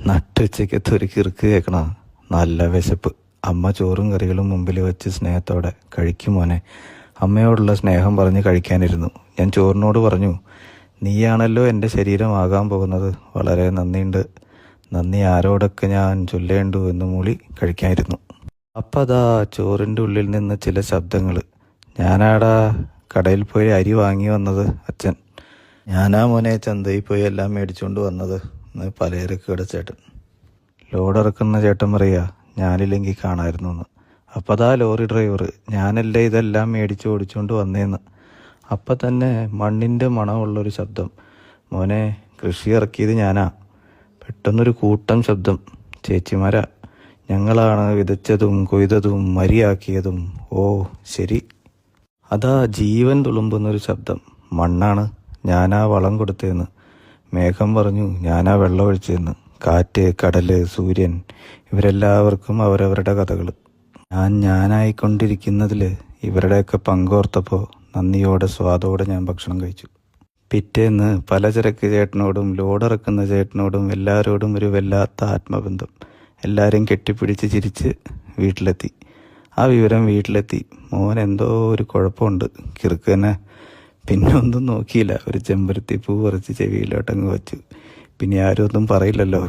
നട്ടുച്ചയ്ക്കത്തെ ഒരു കിറുക്ക് കേൾക്കണ. നല്ല വിശപ്പ്. അമ്മ ചോറും കറികളും മുമ്പിൽ വെച്ച് സ്നേഹത്തോടെ കഴിക്കും മോനെ. അമ്മയോടുള്ള സ്നേഹം പറഞ്ഞ് കഴിക്കാനിരുന്നു. ഞാൻ ചോറിനോട് പറഞ്ഞു, നീയാണല്ലോ എൻ്റെ ശരീരമാകാൻ പോകുന്നത്. വളരെ നന്ദിയുണ്ട്. നന്ദി ആരോടൊക്കെ ഞാൻ ചൊല്ലേണ്ടു എന്ന് മൂളി കഴിക്കാനിരുന്നു. അപ്പം അതാ ചോറിൻ്റെ ഉള്ളിൽ നിന്ന് ചില ശബ്ദങ്ങൾ. ഞാനാടാ കടയിൽ പോയി അരി വാങ്ങി വന്നത് അച്ഛൻ. ഞാനാ മോനെ ചന്തയിൽ പോയി എല്ലാം മേടിച്ചുകൊണ്ട് വന്നത് എന്ന് പലചരക്ക് ചേട്ടൻ. ലോഡ് ഇറക്കുന്ന ചേട്ടൻ പറയുക, ഞാനില്ലെങ്കിൽ കാണായിരുന്നു എന്ന്. അപ്പം അതാ ലോറി ഡ്രൈവർ, ഞാനല്ലേ ഇതെല്ലാം മേടിച്ച് ഓടിച്ചുകൊണ്ട് വന്നേന്ന്. അപ്പം തന്നെ മണ്ണിൻ്റെ മണമുള്ളൊരു ശബ്ദം, മോനെ കൃഷി ഇറക്കിയത് ഞാനാ. പെട്ടെന്നൊരു കൂട്ടം ശബ്ദം, ചേച്ചിമാരാ, ഞങ്ങളാണ് വിതച്ചതും കൊയ്തതും മരിയാക്കിയതും. ഓ ശരി. അതാ ജീവൻ തുളുമ്പുന്നൊരു ശബ്ദം, മണ്ണാണ്, ഞാനാ വളം കൊടുത്തതെന്ന്. മേഘം പറഞ്ഞു, ഞാനാ വെള്ളം ഒഴിച്ചതെന്ന്. കാറ്റ്, കടല്, സൂര്യൻ, ഇവരെല്ലാവർക്കും അവരവരുടെ കഥകൾ. ഞാനായിക്കൊണ്ടിരിക്കുന്നതിൽ ഇവരുടെയൊക്കെ പങ്കോർത്തപ്പോൾ നന്ദിയോടെ സ്വാദോടെ ഞാൻ ഭക്ഷണം കഴിച്ചു. പിറ്റേന്ന് പലചരക്ക് ചേട്ടനോടും ലോഡിറക്കുന്ന ചേട്ടനോടും എല്ലാവരോടും ഒരു വല്ലാത്ത ആത്മബന്ധം. എല്ലാവരും കെട്ടിപ്പിടിച്ച് ചിരിച്ച് വീട്ടിലെത്തി. ആ വിവരം വീട്ടിലെത്തി. മോൻ എന്തോ ഒരു കുഴപ്പമുണ്ട്, കിറുക്ക് തന്നെ. പിന്നെ ഒന്നും നോക്കിയില്ല, ഒരു ചെമ്പരത്തി പൂ പറിച്ച് ചെവിയിലോട്ടങ്ങ് വച്ചു. പിന്നെ ആരും ഒന്നും പറയില്ലല്ലോ.